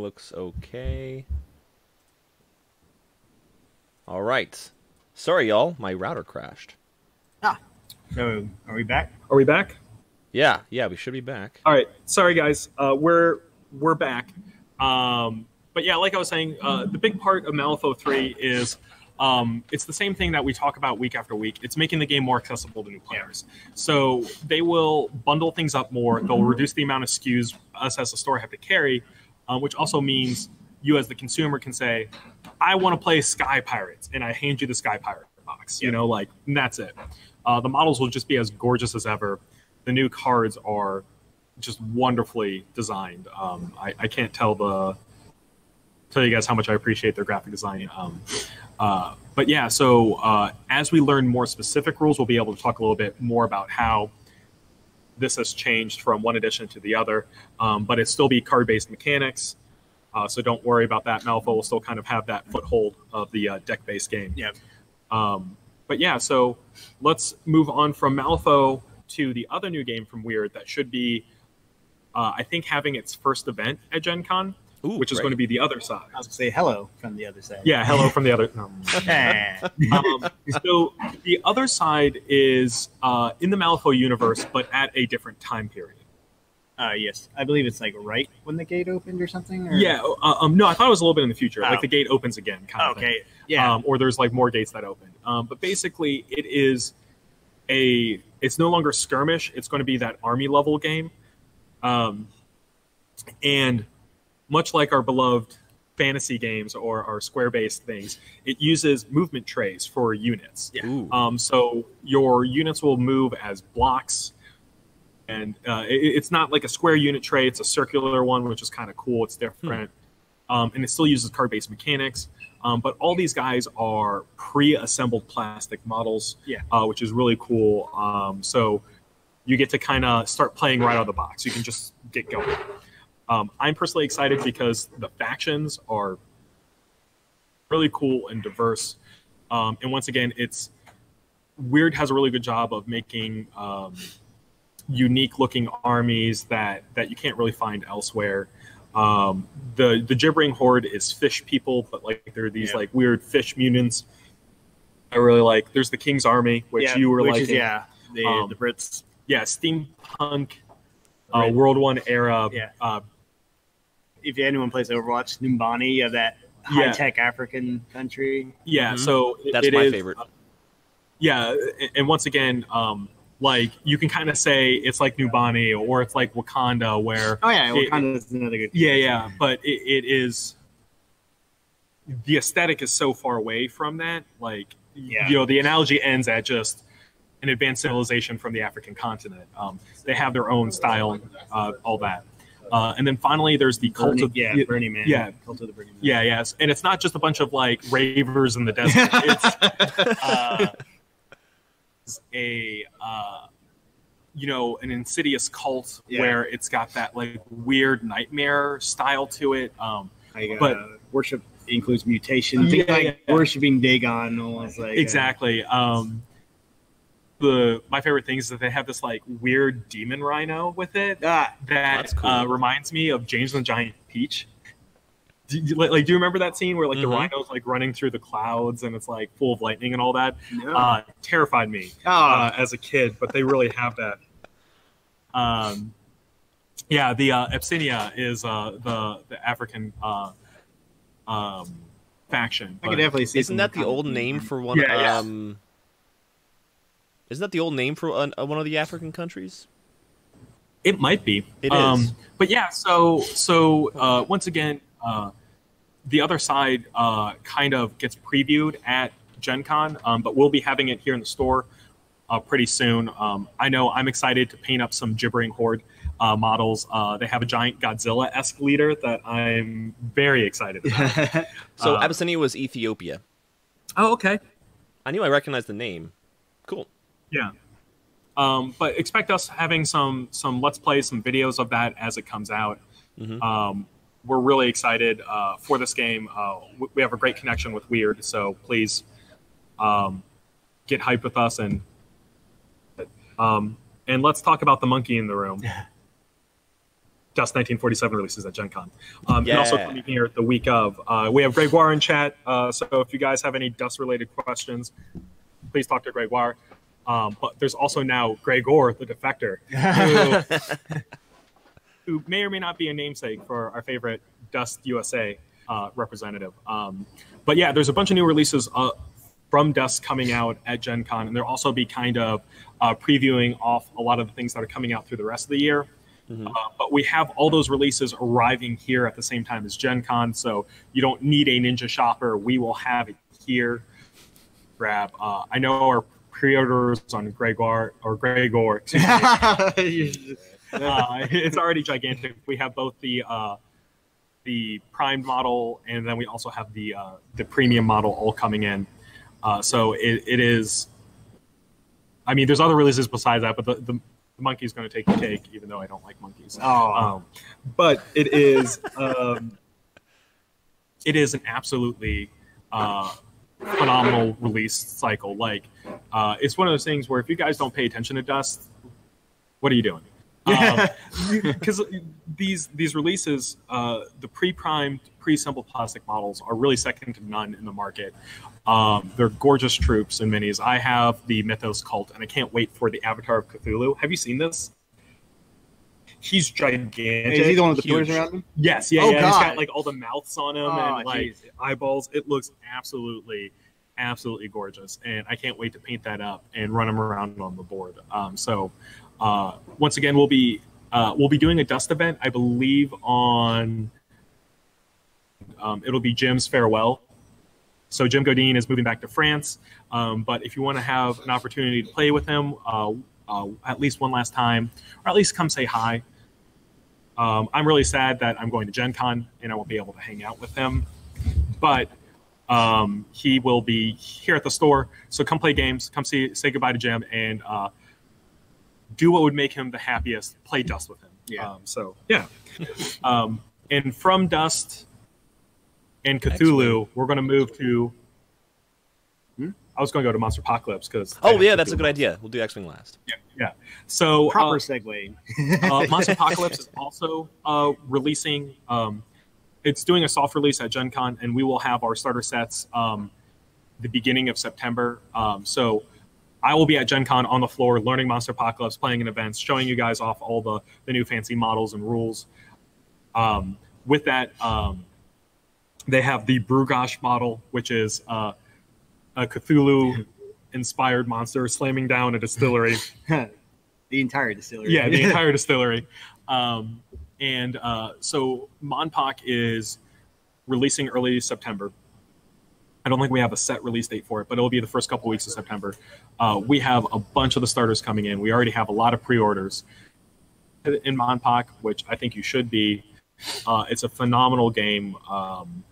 looks okay. All right. Sorry, y'all. My router crashed. So, are we back? Are we back? Yeah, we should be back. All right. Sorry, guys. We're back. But yeah, like I was saying, the big part of Malifaux 3 is it's the same thing that we talk about week after week. It's making the game more accessible to new players. So they will bundle things up more. They'll reduce the amount of SKUs us as a store have to carry, which also means you as the consumer can say, I want to play Sky Pirates, and I hand you the Sky Pirate box. You know, like, and that's it. The models will just be as gorgeous as ever. The new cards are just wonderfully designed. I can't tell you guys how much I appreciate their graphic design. But yeah, so as we learn more specific rules, we'll be able to talk a little bit more about how this has changed from one edition to the other. But it still be card-based mechanics, so don't worry about that. Malifaux will still kind of have that foothold of the deck-based game. Yep. But yeah, so let's move on from Malifaux to the other new game from Weird that should be, I think, having its first event at Gen Con, which is going to be The Other Side. I was going to say hello from the other side. Yeah, hello from the other. No. So The Other Side is in the Malifaux universe, but at a different time period. Yes. I believe it's like right when the gate opened or something? Or? Yeah. No, I thought it was a little bit in the future. Like the gate opens again, kind of thing. Yeah. Or there's like more gates that open. But basically, it is it's no longer skirmish. It's going to be that army level game. And much like our beloved fantasy games or our square-based things, it uses movement trays for units. Yeah. So your units will move as blocks. And it's not like a square unit tray. It's a circular one, which is kind of cool. It's different. And it still uses card-based mechanics. But all these guys are pre-assembled plastic models, which is really cool. So you get to kind of start playing right out of the box. You can just get going. I'm personally excited because the factions are really cool and diverse. And once again, Weird has a really good job of making unique-looking armies that you can't really find elsewhere. The gibbering horde is fish people, but like they're these like weird fish mutants. I really like. There's the King's Army, which you were liking. The Brits. Yeah, steampunk, World War I era. Yeah. If anyone plays Overwatch, Numbani, you have that high-tech African country. Yeah, so that's my favorite. Yeah, and once again, like you can kind of say it's like Numbani or it's like Wakanda, where Wakanda is another good. Yeah, but it is. The aesthetic is so far away from that. Like, you know, the analogy ends at just an advanced civilization from the African continent. They have their own style, all that. And then finally, there's the cult of Burning Man. Yeah, cult of the Burning Man. Yeah, yes, and it's not just a bunch of like ravers in the desert. It's an insidious cult where it's got that like weird nightmare style to it. But worship includes mutation. Things like worshiping Dagon, almost like exactly. My favorite thing is that they have this like weird demon rhino with it that cool. Reminds me of James and the Giant Peach. Do you remember that scene where like the rhino's like running through the clouds and it's like full of lightning and all that? No. Terrified me as a kid, but they really have that. The Abyssinia is the African faction. I could definitely see. Isn't that the old name for one? Isn't that the old name for one of the African countries? It might be. It is. But yeah, so once again, the other side kind of gets previewed at Gen Con, but we'll be having it here in the store pretty soon. I know I'm excited to paint up some gibbering horde models. They have a giant Godzilla-esque leader that I'm very excited about. So Abyssinia was Ethiopia. Oh, okay. I knew I recognized the name. Cool. Yeah. But expect us having some Let's Play, some videos of that as it comes out. We're really excited for this game. We have a great connection with Weird, so please get hyped with us and let's talk about the monkey in the room. Dust 1947 releases at Gen Con. And also coming here the week of, we have Gregoire in chat. So if you guys have any Dust-related questions, please talk to Gregoire. But there's also now Gregor, the Defector, who may or may not be a namesake for our favorite Dust USA representative. But yeah, there's a bunch of new releases from Dust coming out at Gen Con, and there'll also be kind of previewing off a lot of the things that are coming out through the rest of the year. But we have all those releases arriving here at the same time as Gen Con, so you don't need a Ninja Shopper. We will have it here. Grab. I know our pre-orders on Gregor, excuse me. It's already gigantic. We have both the primed model, and then we also have the premium model all coming in. So it is. I mean, there's other releases besides that, but the monkey's going to take the cake, even though I don't like monkeys. But it is an absolutely phenomenal release cycle. Like, it's one of those things where if you guys don't pay attention to Dust, what are you doing? Because these releases, the pre-primed, pre-assembled plastic models are really second to none in the market. They're gorgeous troops in minis. I have the Mythos Cult, and I can't wait for the Avatar of Cthulhu. Have you seen this? He's gigantic. Is he the one with the pillars around him? Yes, yeah. He's got like all the mouths on him and like eyeballs. It looks absolutely gorgeous, and I can't wait to paint that up and run him around on the board. Once again, we'll be doing a Dust event, I believe, on it'll be Jim's farewell. So Jim Godin is moving back to France, but if you want to have an opportunity to play with him at least one last time, or at least come say hi. I'm really sad that I'm going to Gen Con and I won't be able to hang out with him, but he will be here at the store. So come play games, come say goodbye to Jim, and do what would make him the happiest, play Dust with him. Yeah. And from Dust and Cthulhu, we're going to move to... I was going to go to Monsterpocalypse because... Oh, yeah, that's a good idea. We'll do X-Wing last. Yeah. So proper segue. Monsterpocalypse is also releasing... it's doing a soft release at Gen Con, and we will have our starter sets the beginning of September. So I will be at Gen Con on the floor learning Monsterpocalypse, playing in events, showing you guys off all the new fancy models and rules. With that, they have the Brugosh model, which is a Cthulhu-inspired monster slamming down a distillery. The entire distillery. Yeah, the entire distillery. So MonPoc is releasing early September. I don't think we have a set release date for it, but it'll be the first couple weeks of September. We have a bunch of the starters coming in. We already have a lot of pre-orders in MonPoc, which I think you should be. It's a phenomenal game.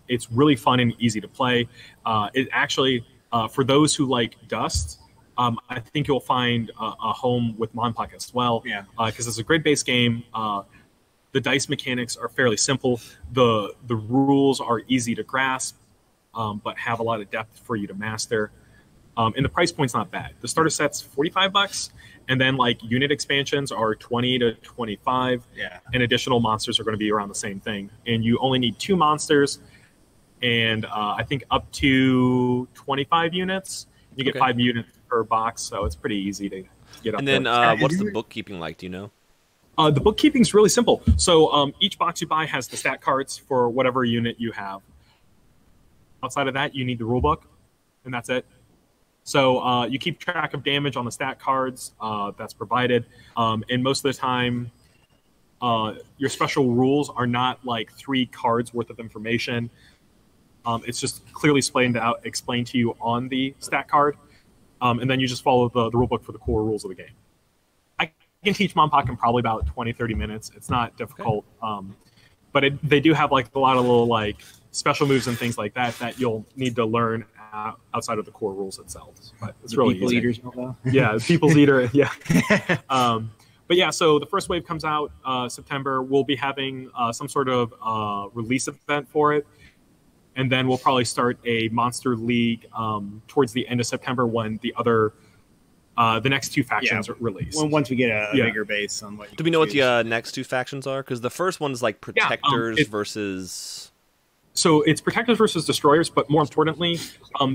It's really fun and easy to play. It actually, for those who like Dust, I think you'll find a home with MonPoc as well. Yeah. Because it's a great base game. The dice mechanics are fairly simple. The rules are easy to grasp, but have a lot of depth for you to master. And the price point's not bad. The starter set's $45, and then like unit expansions are $20 to $25. Yeah. And additional monsters are going to be around the same thing. And you only need 2 monsters, and I think up to 25 units. You get 5 units per box, so it's pretty easy to get up. And then what's the bookkeeping like? Do you know? The bookkeeping's really simple. So each box you buy has the stat cards for whatever unit you have. Outside of that, you need the rule book, and that's it. So you keep track of damage on the stat cards that's provided. And most of the time, your special rules are not like 3 cards worth of information. It's just clearly explained to you on the stat card. And then you just follow the rule book for the core rules of the game. I can teach MonPoc in probably about 20, 30 minutes. It's not difficult. But they do have like a lot of little like special moves and things like that you'll need to learn outside of the core rules itself. But it's really People easy. Eaters, yeah, People's Eater. Yeah. But yeah, so the first wave comes out September. We'll be having some sort of release event for it. And then we'll probably start a Monster League towards the end of September when the other the next two factions are released. Once we get a bigger base on what you Do we know what the next two factions are? Because the first one is like Protectors versus... So it's Protectors versus Destroyers, but more importantly,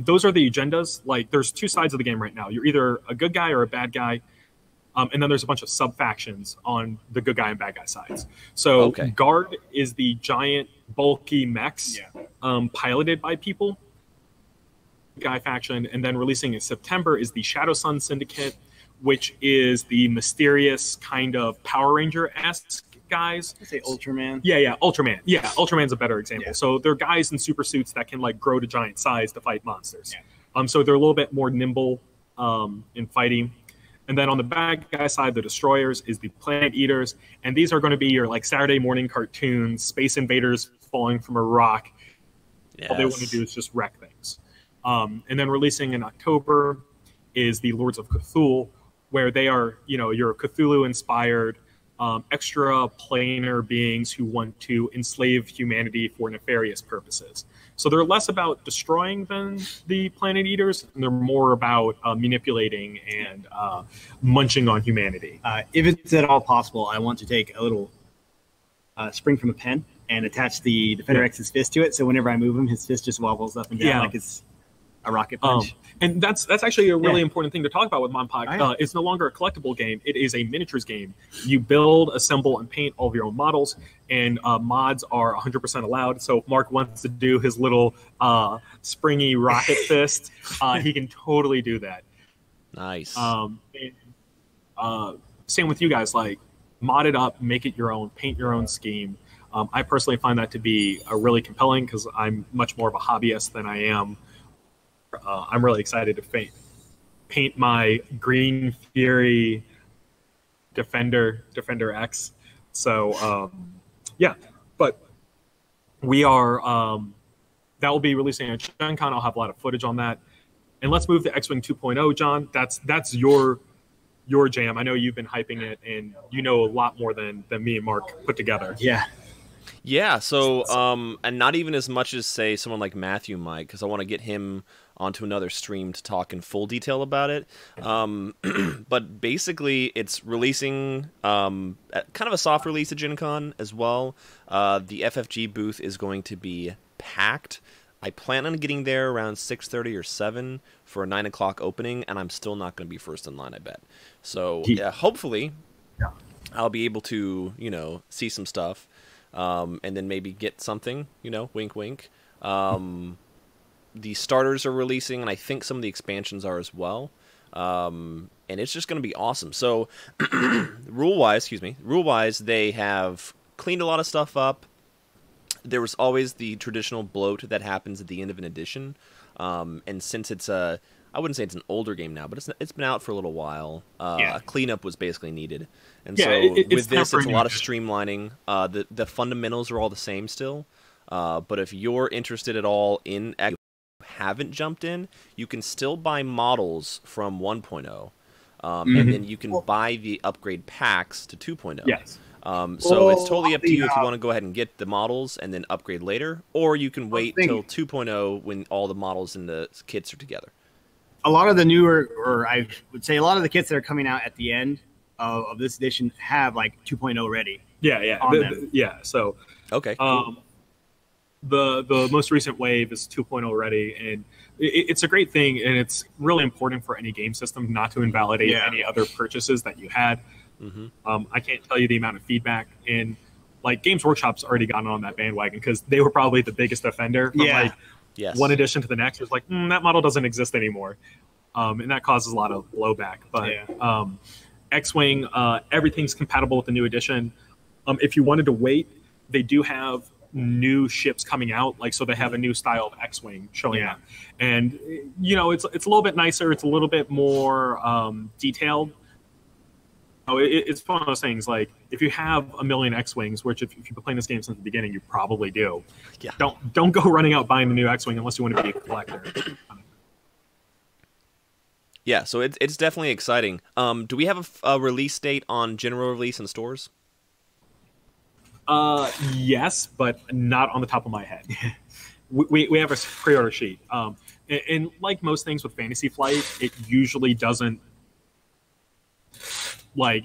those are the agendas. Like, there's two sides of the game right now. You're either a good guy or a bad guy. And then there's a bunch of sub-factions on the good guy and bad guy sides. So Guard is the giant, bulky mechs piloted by people. Guy faction. And then releasing in September is the Shadow Sun Syndicate, which is the mysterious kind of Power Ranger-esque guys. I say Ultraman. Yeah, Ultraman. Yeah, Ultraman's a better example. So they're guys in super suits that can like grow to giant size to fight monsters. So they're a little bit more nimble in fighting. And then on the bad guy side, the Destroyers is the Planet Eaters, and these are going to be your like Saturday morning cartoons, space invaders falling from a rock. All they want to do is just wreck things. And then releasing in October is the Lords of Cthulhu, where they are, your Cthulhu-inspired extra planar beings who want to enslave humanity for nefarious purposes. So they're less about destroying than the Planet Eaters, and they're more about manipulating and munching on humanity. If it's at all possible, I want to take a little spring from a pen and attach the Defender X's fist to it, so whenever I move him, his fist just wobbles up and down like it's a rocket punch. And that's actually a really important thing to talk about with MonPoc. It's no longer a collectible game. It is a miniatures game. You build, assemble, and paint all of your own models, and mods are 100% allowed. So if Mark wants to do his little springy rocket fist, he can totally do that. Nice. Same with you guys. Like, mod it up, make it your own, paint your own scheme. I personally find that to be really compelling because I'm much more of a hobbyist than I am. I'm really excited to paint my Green Fury Defender X. So but we are that will be releasing at Gen Con. I'll have a lot of footage on that. And let's move to X-Wing 2.0, John. That's your jam. I know you've been hyping it, and you know a lot more than me and Mark put together. Yeah, so, and not even as much as, say, someone like Matthew might, because I want to get him onto another stream to talk in full detail about it. But basically, it's releasing kind of a soft release at Gen Con as well. The FFG booth is going to be packed. I plan on getting there around 6:30 or 7 for a 9 o'clock opening, and I'm still not going to be first in line, I bet. So, hopefully, I'll be able to, see some stuff. And then maybe get something, wink, wink. The starters are releasing, and I think some of the expansions are as well. And it's just going to be awesome. So, rule-wise, they have cleaned a lot of stuff up. There was always the traditional bloat that happens at the end of an edition. And since it's I wouldn't say it's an older game now, but it's been out for a little while. A cleanup was basically needed. And so with this, it's a lot of streamlining. The fundamentals are all the same still. But if you're interested at all in X, haven't jumped in, you can still buy models from 1.0. And then you can buy the upgrade packs to 2.0. Yes. So it's totally up to you if you want to go ahead and get the models and then upgrade later, or you can wait till 2.0 when all the models and the kits are together. A lot of the newer, or I would say a lot of the kits that are coming out at the end of this edition have like 2.0 ready. So the most recent wave is 2.0 ready, and it's a great thing, and it's really important for any game system not to invalidate any other purchases that you had. I can't tell you the amount of feedback, and like Games Workshop's already gotten on that bandwagon because they were probably the biggest offender from one edition to the next. It was like, that model doesn't exist anymore. And that causes a lot of blowback. But X-Wing, everything's compatible with the new edition. If you wanted to wait, they do have new ships coming out. So they have a new style of X-Wing showing up. And, it's a little bit nicer. It's a little bit more detailed. It's one of those things, like, if you have a million X-Wings, which if you've been playing this game since the beginning, you probably do. Don't go running out buying the new X-Wing unless you want to be a collector. Yeah, so it's definitely exciting. Do we have a release date on general release in stores? Yes, but not on the top of my head. we have a pre-order sheet. And like most things with Fantasy Flight, it usually doesn't like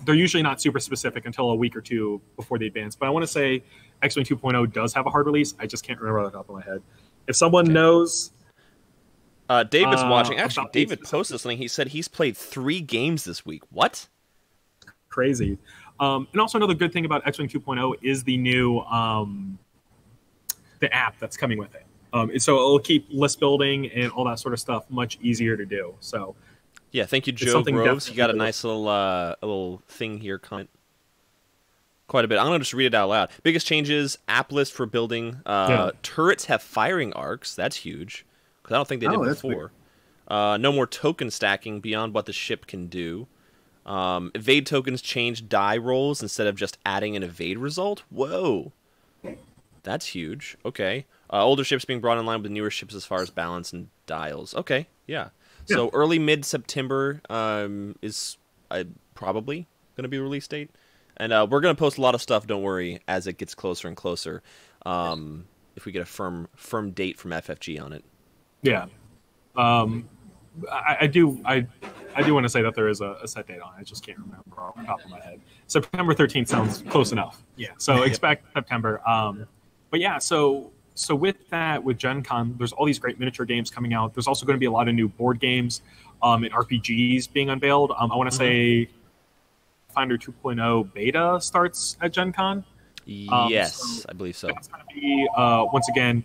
they're usually not super specific until a week or two before they advance. But I want to say X-Wing 2.0 does have a hard release. I just can't remember off the top of my head. If someone knows, David's watching. Actually, David posted something. He said he's played 3 games this week. What? Crazy. And also another good thing about X-Wing 2.0 is the new the app that's coming with it. So it'll keep list building and all that sort of stuff much easier to do. So yeah, thank you, Joe Groves. You got a nice little thing here. Comment quite a bit. I'm gonna just read it out loud. Biggest changes: app list for building. Turrets have firing arcs. That's huge because I don't think they did before. No more token stacking beyond what the ship can do. Evade tokens change die rolls instead of just adding an evade result. Whoa, that's huge. Okay. Older ships being brought in line with newer ships as far as balance and dials. Okay, yeah. So early mid-September is probably going to be release date. And we're going to post a lot of stuff, don't worry, as it gets closer and closer. If we get a firm date from FFG on it. Yeah. I do want to say that there is a set date on it. I just can't remember off the top of my head. September 13th sounds close enough. Yeah. So expect September. But yeah, so with that, with Gen Con, there's all these great miniature games coming out. There's also going to be a lot of new board games and RPGs being unveiled. I want to say Finder 2.0 beta starts at Gen Con. Yes, I believe so. That's going to be, once again,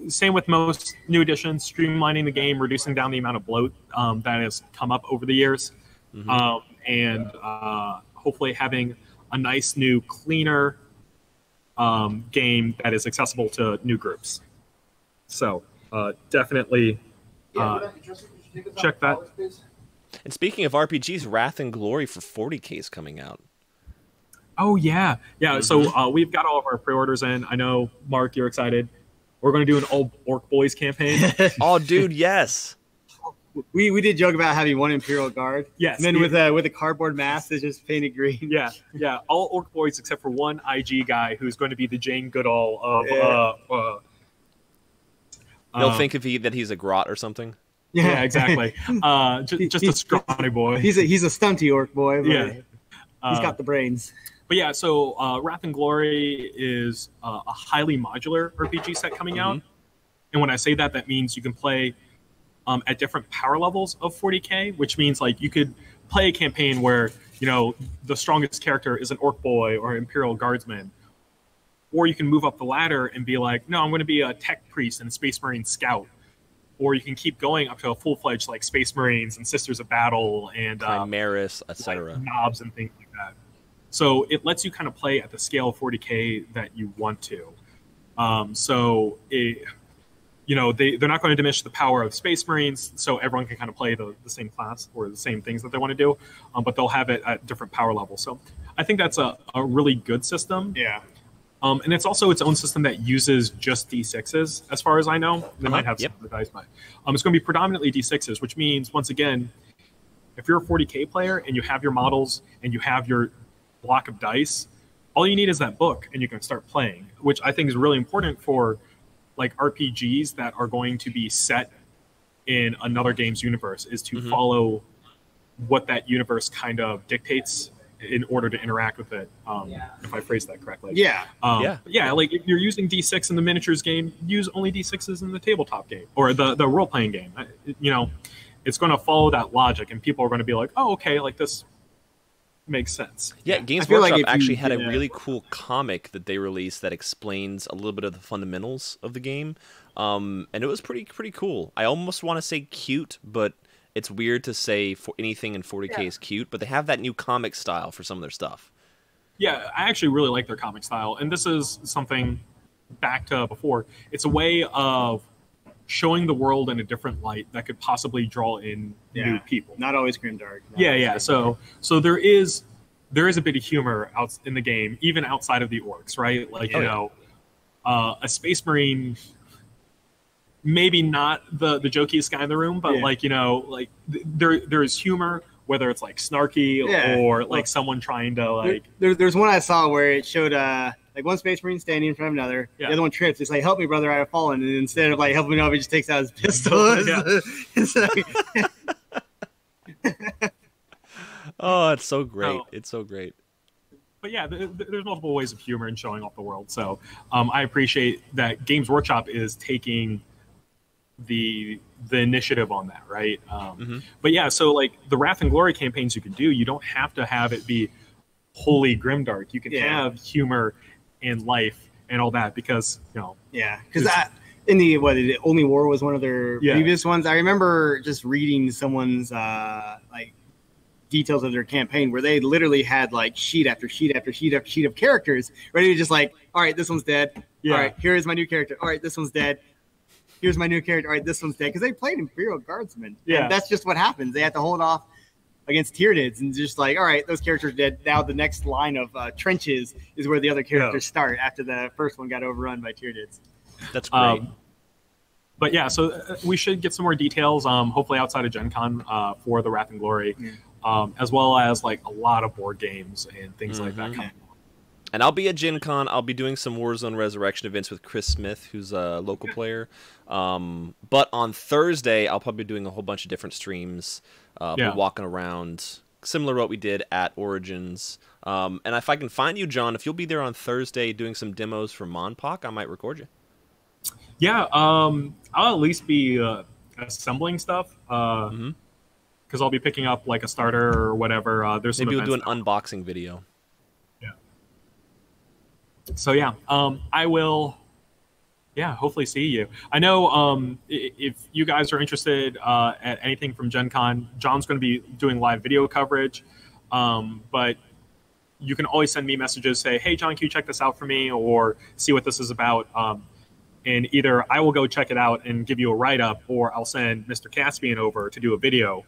same with most new editions, streamlining the game, reducing down the amount of bloat that has come up over the years, and hopefully having a nice new, cleaner game that is accessible to new groups. So definitely check that. And speaking of RPGs, Wrath and Glory for 40K is coming out. Oh, yeah. Yeah, so we've got all of our pre-orders in. I know, Mark, you're excited. We're going to do an Old Orc Boys campaign. Oh, dude, yes. We did joke about having one Imperial Guard. Yes. And then with a cardboard mask that's just painted green. Yeah, yeah. All Orc Boys except for one IG guy who's going to be the Jane Goodall of... They'll think that he's a grot or something. Yeah, exactly. Just a scrawny boy. He's a stunty Orc boy. But yeah. He's got the brains. But yeah, so Wrath and Glory is a highly modular RPG set coming out. And when I say that, that means you can play at different power levels of 40K, which means like you could play a campaign where, you know, the strongest character is an Orc boy or Imperial Guardsman. Or you can move up the ladder and be like, no, I'm going to be a Tech Priest and Space Marine Scout. Or you can keep going up to a full-fledged like Space Marines and Sisters of Battle and Primaris, etc. Like knobs and things like that. So it lets you kind of play at the scale of 40K that you want to. You know, they're not going to diminish the power of Space Marines, so everyone can kind of play the same class or the same things that they want to do, but they'll have it at different power levels. So I think that's a really good system. Yeah. And it's also its own system that uses just D6s, as far as I know. They might have some other dice, but it's going to be predominantly D6s, which means, once again, if you're a 40K player and you have your models and you have your block of dice, all you need is that book and you can start playing, which I think is really important for like RPGs that are going to be set in another game's universe, is to follow what that universe kind of dictates in order to interact with it, if I phrase that correctly. Yeah. Yeah, like if you're using D6 in the miniatures game, use only D6s in the tabletop game or the role-playing game. You know, it's going to follow that logic, and people are going to be like, oh, okay, like this makes sense. Yeah, Games Workshop actually had a really cool comic that they released that explains a little bit of the fundamentals of the game, and it was pretty cool. I almost want to say cute, but it's weird to say for anything in 40K is cute, but they have that new comic style for some of their stuff. Yeah, I actually really like their comic style, and this is something back to before. It's a way of showing the world in a different light that could possibly draw in new people. Not always grimdark. Yeah. So there is a bit of humor out in the game, even outside of the orcs, right? Like you know, a Space Marine, maybe not the jokiest guy in the room, but like you know, like there's humor, whether it's like snarky or like someone trying to like. There's one I saw where it showed like one Space Marine standing in front of another. The other one trips. It's like, help me, brother, I have fallen. And instead of like helping him over, he just takes out his pistol. Oh, it's so great. It's so great. But yeah, there's multiple ways of humor and showing off the world. So I appreciate that Games Workshop is taking the initiative on that, right? But yeah, so like the Wrath and Glory campaigns you can do, you don't have to have it be wholly grimdark. You can have humor and life and all that because because in the Only War was one of their previous ones. I remember just reading someone's like details of their campaign where they literally had like sheet after sheet after sheet after sheet of characters ready to just like, all right, this one's dead. All right, here's my new character. All right, this one's dead. Here's my new character. All right, this one's dead. Because they played Imperial Guardsmen. Yeah. And that's just what happens. They have to hold off against Tyranids and just like, all right, those characters are dead. Now the next line of trenches is where the other characters start after the first one got overrun by Tyranids. That's great. But yeah, so we should get some more details, hopefully outside of Gen Con for the Wrath and Glory. As well as like a lot of board games and things like that coming on. And I'll be at Gen Con. I'll be doing some Warzone Resurrection events with Chris Smith, who's a local player. But on Thursday, I'll probably be doing a whole bunch of different streams. Be walking around, similar to what we did at Origins. And if I can find you, John, if you'll be there on Thursday doing some demos for MonPoc, I might record you. Yeah, I'll at least be assembling stuff. Because I'll be picking up like a starter or whatever. There's maybe we'll do an unboxing video. Yeah. So yeah, I will. Yeah, hopefully see you. I know if you guys are interested at anything from Gen Con, John's going to be doing live video coverage. But you can always send me messages, say, "Hey, John, can you check this out for me?" or see what this is about. And either I will go check it out and give you a write up, or I'll send Mr. Caspian over to do a video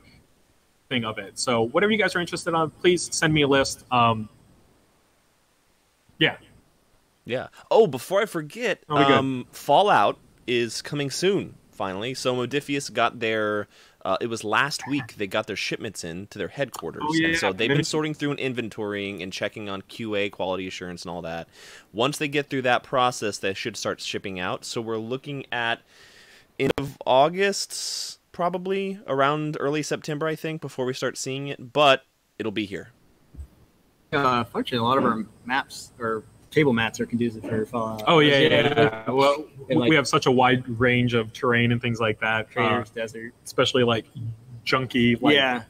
thing of it. So whatever you guys are interested on, please send me a list. Yeah. Oh, before I forget, Fallout is coming soon, finally. So Modifius got their, it was last week, they got their shipments in to their headquarters. And so they've been sorting through and inventorying and checking on QA, quality assurance, and all that. Once they get through that process, they should start shipping out. So we're looking at end of August, probably around early September, I think, before we start seeing it. But it'll be here. Fortunately, a lot of our maps or table mats are conducive for Fallout. Oh yeah. Well, we have such a wide range of terrain and things like that. Traders, desert, especially like junky,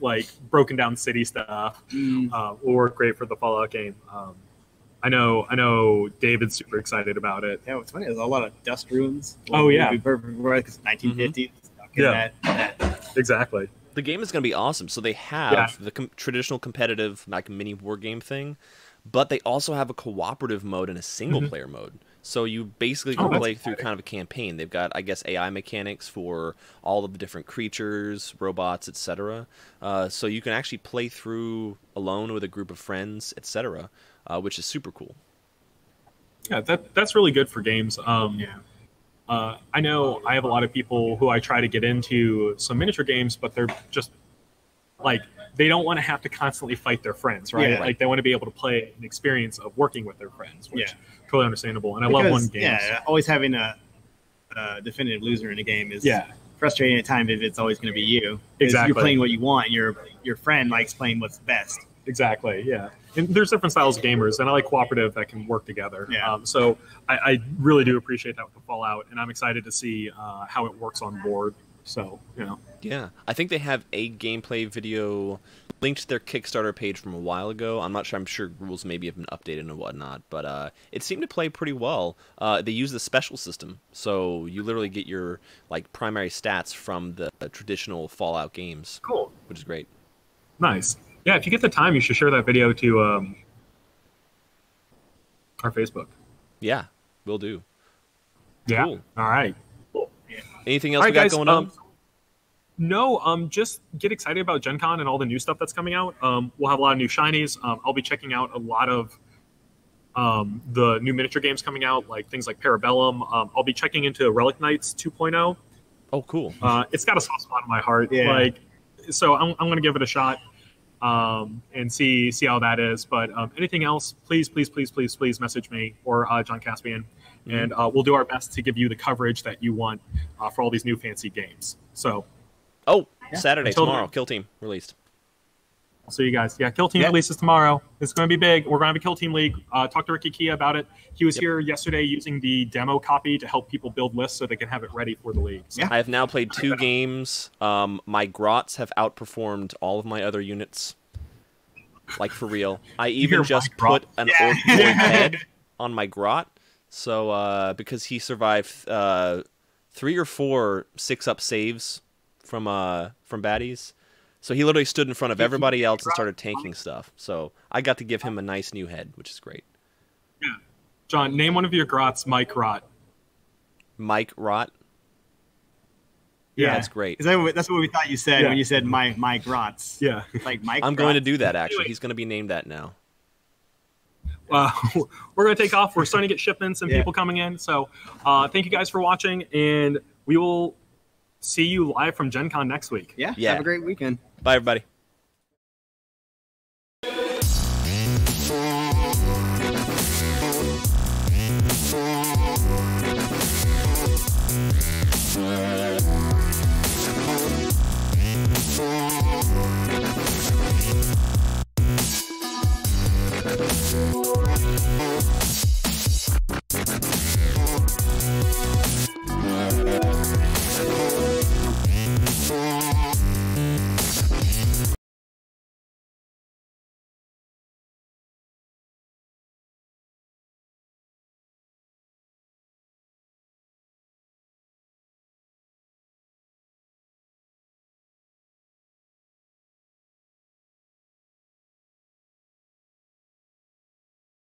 like broken down city stuff. Will work great for the Fallout game. I know David's super excited about it. Yeah, what's funny is a lot of dust ruins. Oh yeah, because 1950s. Exactly. The game is going to be awesome. So they have the traditional competitive like mini war game thing, but they also have a cooperative mode and a single player mode. So you basically can play through kind of a campaign. They've got, I guess, AI mechanics for all of the different creatures, robots, etc. So you can actually play through alone with a group of friends, etc., which is super cool. Yeah, that's really good for games. I know I have a lot of people who I try to get into some miniature games, but they're just like, they don't want to have to constantly fight their friends, right? Like they want to be able to play an experience of working with their friends, which is totally understandable. And I love one game. Yeah, always having a definitive loser in a game is frustrating at times if it's always going to be you. Exactly. You're playing what you want. Your friend likes playing what's best. Exactly, yeah. And there's different styles of gamers, and I like cooperative that can work together. Yeah. So I really do appreciate that with the Fallout, and I'm excited to see how it works on board. So, Yeah, I think they have a gameplay video linked to their Kickstarter page from a while ago. I'm not sure. I'm sure rules maybe have been updated and whatnot, but it seemed to play pretty well. They use the special system, so you literally get your like primary stats from the traditional Fallout games. Cool. Which is great. Nice. Yeah, if you get the time, you should share that video to our Facebook. Yeah, will do. Yeah. Cool. All right. Cool. Yeah. Anything else we got going on? No, just get excited about Gen Con and all the new stuff that's coming out. We'll have a lot of new shinies. I'll be checking out a lot of the new miniature games coming out, like things like Parabellum. I'll be checking into Relic Knights 2.0. Oh, cool. It's got a soft spot in my heart. Yeah. So I'm going to give it a shot and see how that is. But anything else, please message me or John Caspian, and we'll do our best to give you the coverage that you want for all these new fancy games. So. Saturday, tomorrow, Kill Team released. I'll see you guys. Yeah, Kill Team releases tomorrow. It's going to be big. We're going to have a Kill Team League. Talk to Ricky Kia about it. He was here yesterday using the demo copy to help people build lists so they can have it ready for the league. So. I have now played 2 games. My Grots have outperformed all of my other units. Like, for real. I even just put an Orc head on my Grot. So, because he survived 3 or 4 6-up saves from baddies. So he literally stood in front of everybody else and started tanking stuff. So I got to give him a nice new head, which is great. Yeah. John, name one of your Grots, Mike Rot. Mike Rot? Yeah, that's great. That's what we thought you said when you said my Grots. Yeah. Like Mike I'm Grots. going to do that, actually. He's going to be named that now. We're going to take off. We're starting to get shipments and people coming in. So thank you guys for watching, and we will see you live from Gen Con next week. Yeah. Have a great weekend. Bye, everybody.